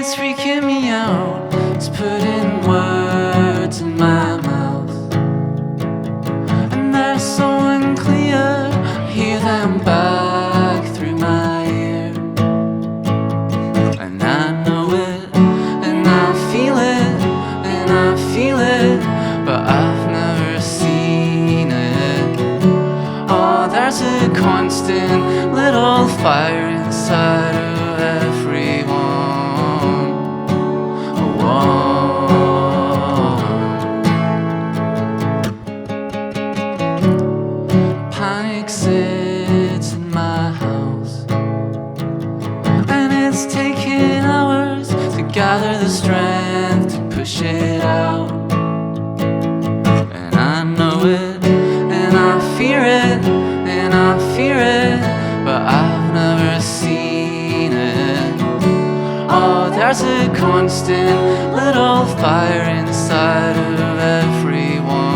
it's freaking me out. It's putting words in my mouth, and they're so unclear. I hear them back through my ear, and I know it, and I feel it, and I feel it, but I've never seen it. Oh, there's a constant little fire inside of everyone. Panic sits in my house, and it's taken hours to gather the strength to push it out. And I know it, and I fear it, and I fear it, but I've never seen it. Oh, there's a constant little fire inside of everyone.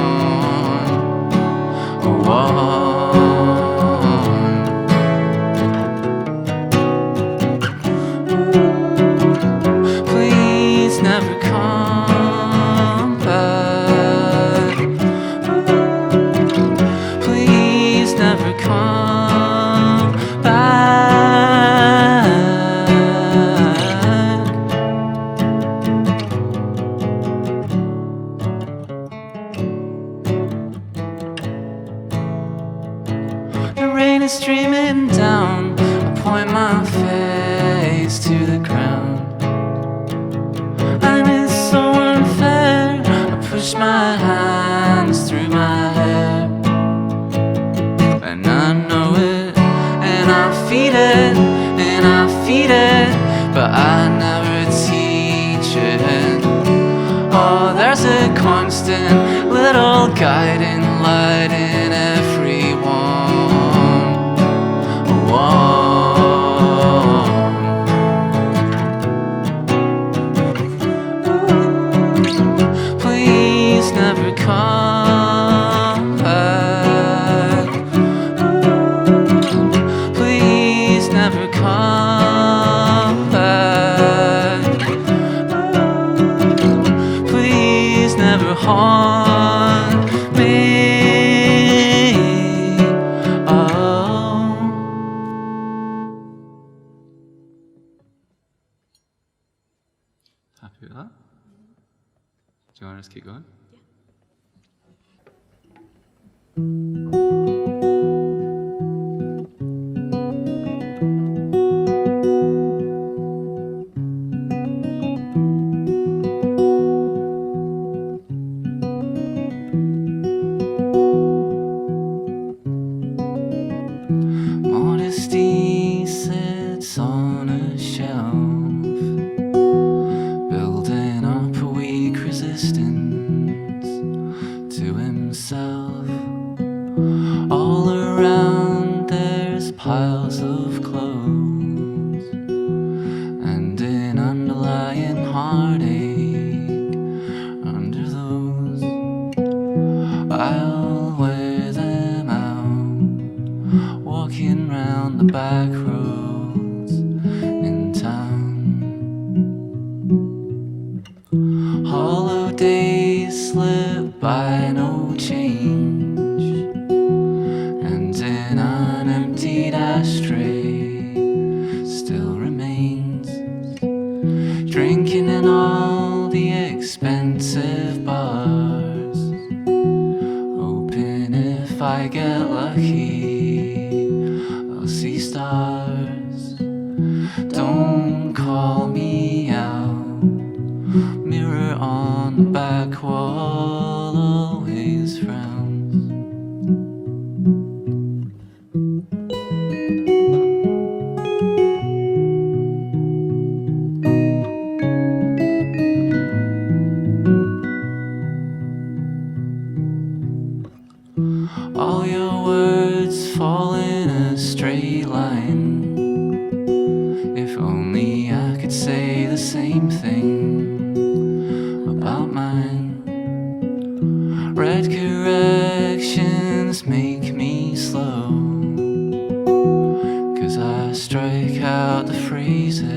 Please never come back. Please never come back. The rain is streaming down. I point my face to the ground, and it's so unfair. I push my hands through my hair, and I know it, and I feed it, and I feed it, but I never teach it. Oh, there's a constant little guiding light in everyone. Please never come back. Please never come back. Please never haunt me. Happy with that? Do you want us to keep going? Modesty sits on a shelf, building up a weak resistance to himself. All around there's piles of clothes and an underlying heartache under those. I'll wear them out, walking round the back roads in town. Hollow days slip by, no change, and an unemptied ashtray still remains. Drinking in all the expensive bars, hoping if I get lucky I'll see stars. Don't call me out, mirror on the back wall always frowns. All your words fall in a straight line. If only I could say the same thing about mine. Red corrections make me slow, 'cause I strike out the phrases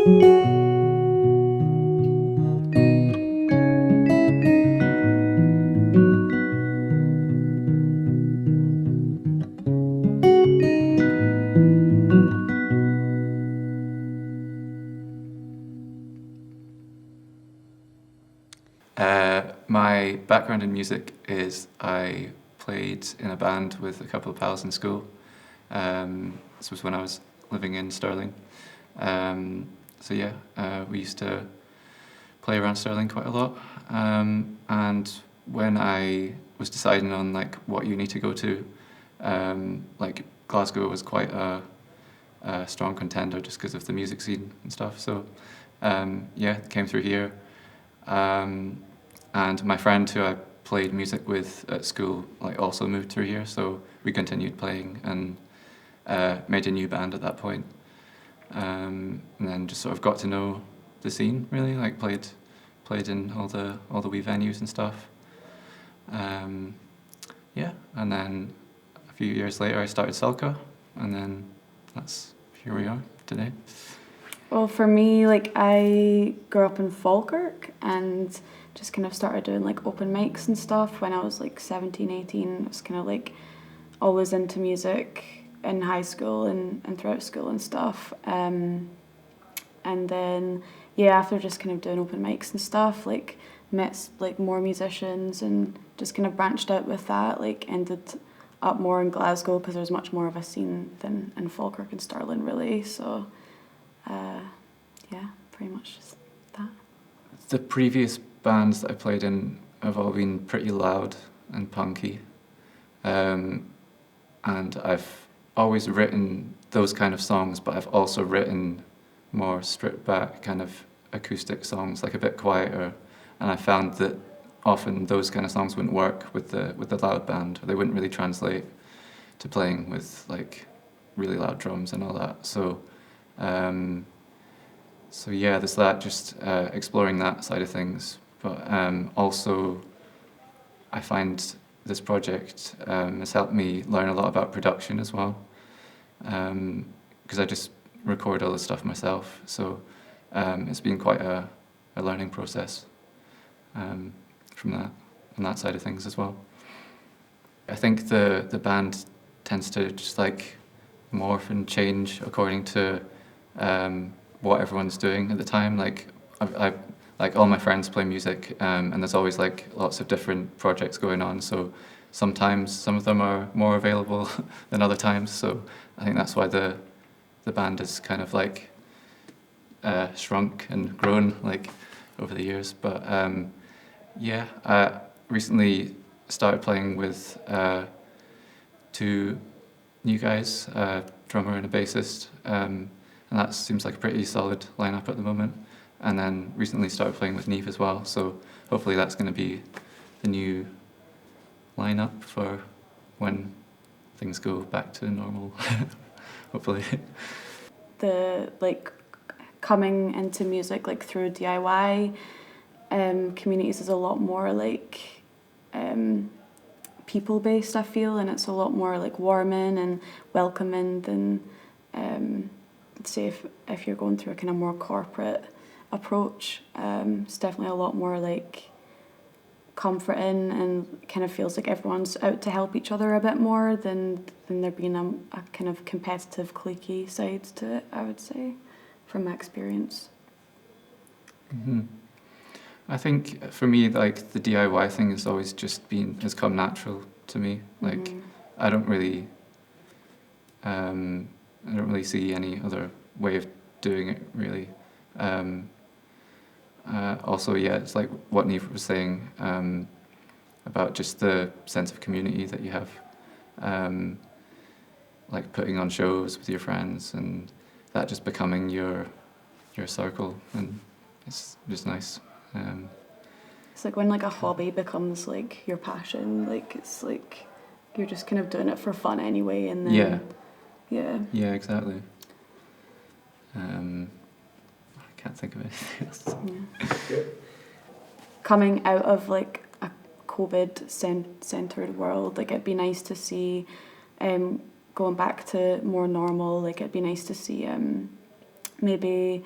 My background in music is I played in a band with a couple of pals in school. This was when I was living in Stirling. So yeah, we used to play around Stirling quite a lot. And when I was deciding on like what uni to go to, like Glasgow was quite a strong contender just because of the music scene and stuff. So yeah, came through here. And my friend who I played music with at school like also moved through here, so we continued playing and made a new band at that point. And then just sort of got to know the scene really, like played in all the wee venues and stuff. Yeah, and then a few years later I started Sulka, and then here we are today. Well, for me, like I grew up in Falkirk and just kind of started doing like open mics and stuff when I was like 17, 18. I was kind of like always into music in high school and throughout school and stuff. And then, yeah, after just kind of doing open mics and stuff, like met like more musicians and just kind of branched out with that, like ended up more in Glasgow because there's much more of a scene than in Falkirk and Stirling really. So yeah, pretty much just that. The previous bands that I played in have all been pretty loud and punky. And I've always written those kind of songs, but I've also written more stripped back kind of acoustic songs, like a bit quieter. And I found that often those kind of songs wouldn't work with the loud band, or they wouldn't really translate to playing with like really loud drums and all that. So yeah, there's that, just exploring that side of things. But also, I find this project has helped me learn a lot about production as well, because I just record all this stuff myself. So it's been quite a learning process from that side of things as well. I think the band tends to just like morph and change according to what everyone's doing at the time. Like I like all my friends play music, and there's always like lots of different projects going on. So sometimes some of them are more available than other times. So I think that's why the band has kind of like shrunk and grown like over the years. But yeah, I recently started playing with two new guys, a drummer and a bassist, and that seems like a pretty solid lineup at the moment. And then recently started playing with Neve as well, so hopefully that's going to be the new lineup for when things go back to normal, hopefully. The like coming into music like through DIY communities is a lot more like people based, I feel, and it's a lot more like warming and welcoming than say if you're going through a kind of more corporate approach. It's definitely a lot more like comforting and kind of feels like everyone's out to help each other a bit more than there being a kind of competitive cliquey side to it, I would say, from my experience. Mm-hmm. I think for me, like the DIY thing has always just has come natural to me. Like Mm-hmm. I don't really see any other way of doing it really. Also, yeah, it's like what Neve was saying about just the sense of community that you have, like putting on shows with your friends and that just becoming your circle, and it's just nice. It's like when like a hobby becomes like your passion, like it's like you're just kind of doing it for fun anyway, and then yeah exactly. I can't think of anything else. Yeah. Coming out of like a COVID centered world, like it'd be nice to see going back to more normal. Like it'd be nice to see maybe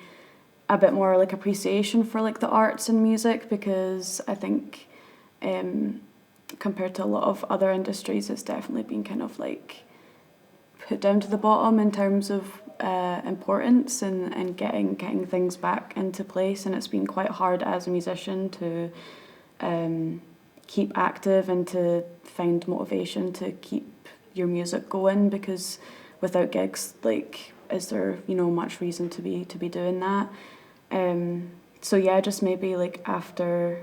a bit more like appreciation for like the arts and music, because I think compared to a lot of other industries, it's definitely been kind of like put down to the bottom in terms of importance and getting things back into place. And it's been quite hard as a musician to keep active and to find motivation to keep your music going, because without gigs, like, is there, you know, much reason to be doing that? So yeah, just maybe like after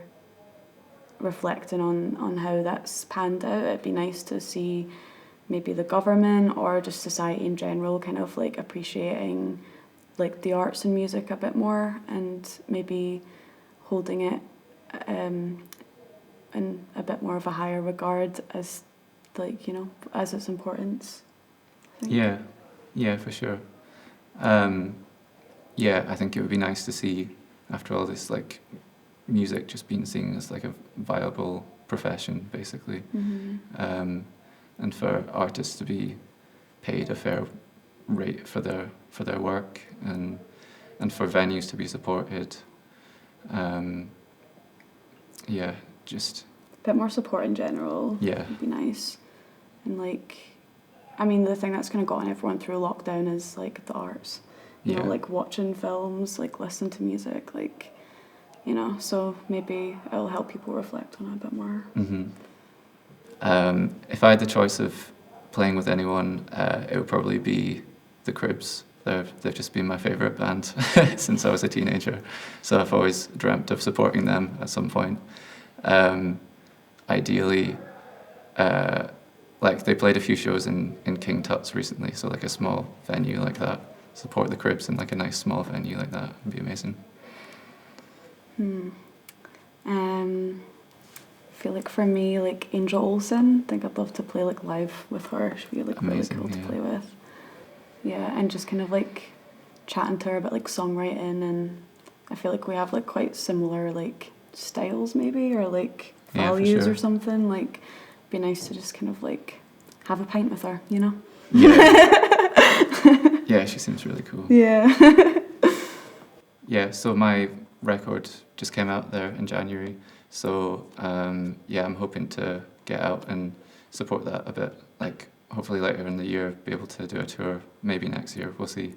reflecting on how that's panned out, it'd be nice to see maybe the government or just society in general kind of like appreciating like the arts and music a bit more, and maybe holding it in a bit more of a higher regard as, like, you know, as its importance. I think. Yeah, for sure. Yeah, I think it would be nice to see, after all this, like, music just being seen as like a viable profession, basically. Mm-hmm. And for artists to be paid a fair rate for their work, and for venues to be supported. Yeah, just A bit more support in general. Yeah. Would be nice. And like, I mean, the thing that's kind of gotten everyone through lockdown is like the arts. You know, like watching films, like listening to music, like, you know, so maybe it'll help people reflect on it a bit more. Mm-hmm. If I had the choice of playing with anyone, it would probably be the Cribs. They've just been my favourite band since I was a teenager, so I've always dreamt of supporting them at some point. Ideally, like, they played a few shows in King Tut's recently, so like a small venue like that. Support the Cribs in like a nice small venue like that would be amazing. I feel like for me, like Angel Olsen, I think I'd love to play like live with her. She'd be like Amazing, really cool yeah. to play with. Yeah, and just kind of like chatting to her about like songwriting, and I feel like we have like quite similar like styles maybe, or like Yeah, for values sure. or something. Like, it'd be nice to just kind of like have a pint with her, you know? Yeah. Yeah, she seems really cool. Yeah. Yeah, so my record just came out there in January. So yeah, I'm hoping to get out and support that a bit. Like, hopefully later in the year, be able to do a tour. Maybe next year, we'll see.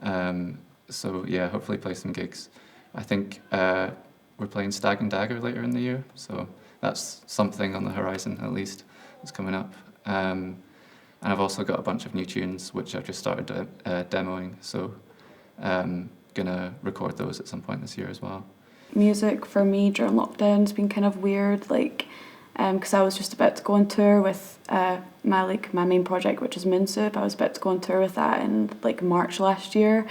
So yeah, hopefully play some gigs. I think we're playing Stag and Dagger later in the year. So that's something on the horizon, at least. It's coming up. And I've also got a bunch of new tunes, which I've just started demoing. So gonna record those at some point this year as well. Music for me during lockdown's been kind of weird, like, because I was just about to go on tour with my main project, which is Moon Soup. I was about to go on tour with that in like March last year,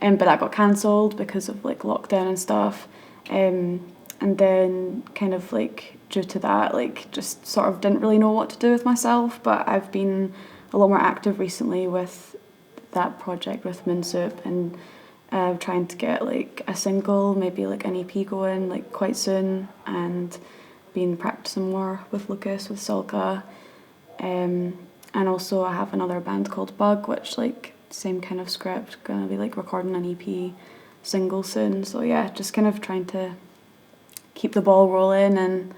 but that got cancelled because of like lockdown and stuff. And then kind of like due to that, like, just sort of didn't really know what to do with myself. But I've been a lot more active recently with that project with Moon Soup, and trying to get like a single, maybe like an EP going like quite soon, and been practicing more with Lukas, with Sulka. And also I have another band called Bug, which like same kind of script, gonna be like recording an EP single soon. So yeah, just kind of trying to keep the ball rolling and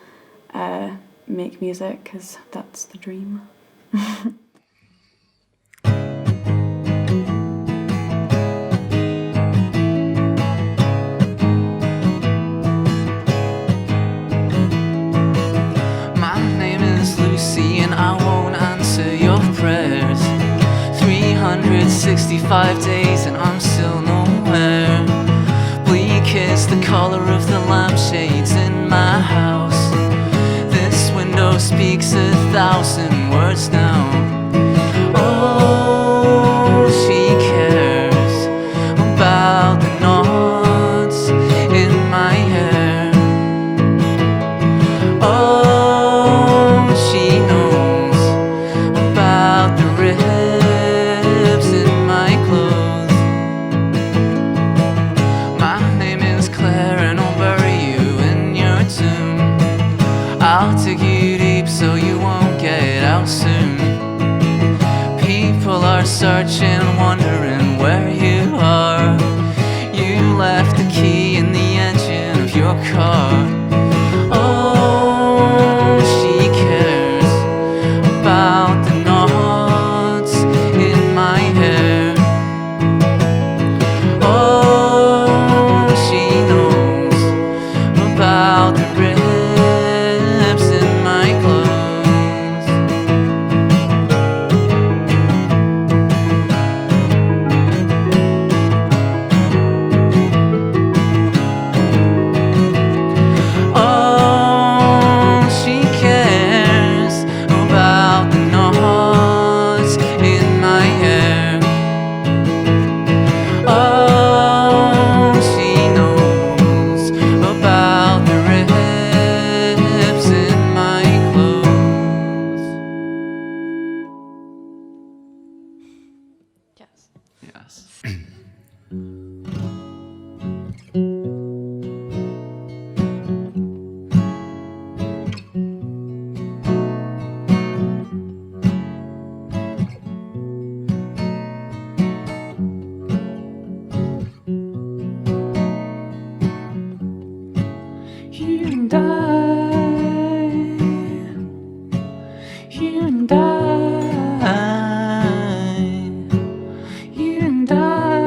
make music, because that's the dream. My name is Lucy and I won't answer your prayers. 365 days and I'm still nowhere. Bleak is the colour of the lampshades in my house. This window speaks 1,000 words now. Oh, she cares about the knots in my hair. Oh, she knows about the ribs in my clothes. My name is Claire and I'll bury you in your tomb. I'll dig you deep so you won't get out soon. People are searching, wondering where you are. You left the and I, you and I, you and I,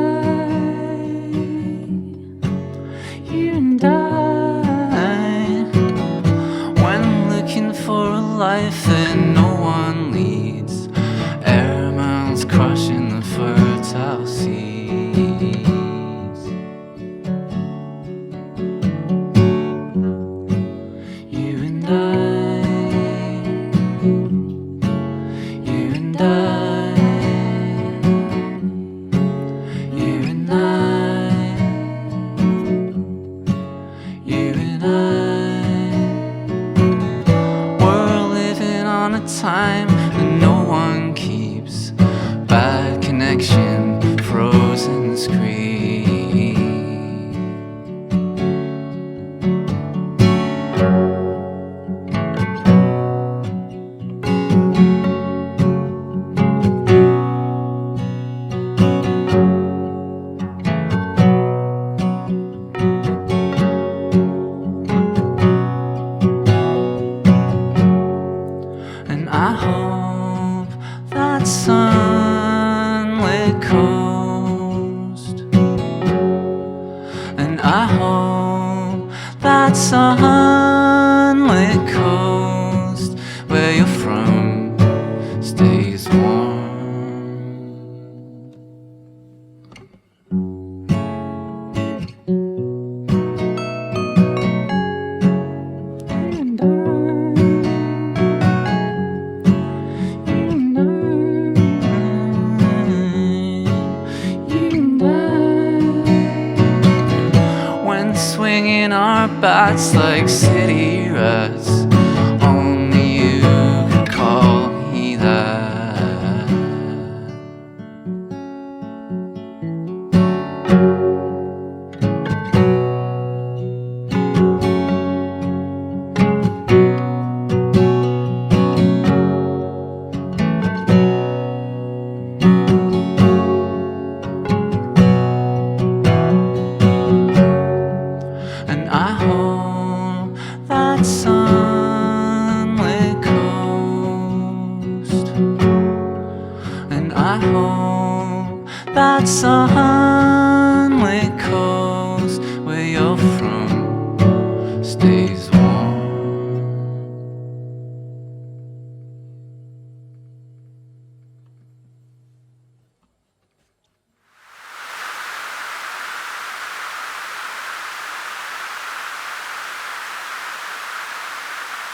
you and I. When looking for a life that no one leads, air miles crushing the fertile seas. You and I, you and I, you and I, you and I. We're living on a time that no one keeps. Bad connection, frozen screen. And I hope that sunlit coast, and I hope that sunlit coast where you're from stays warm. And when swinging our bats like city rats, only you could call me that. And I hope that sunlit coast, and I hope that sun